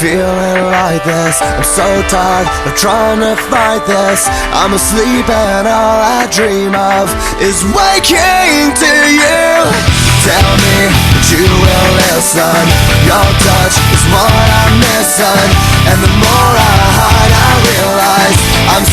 feeling like this. I'm so tired of trying to fight this. I'm asleep and all I dream of is waking to you. Tell me that you will listen. Your touch is what I'm missing, and the more I hide I realize I'm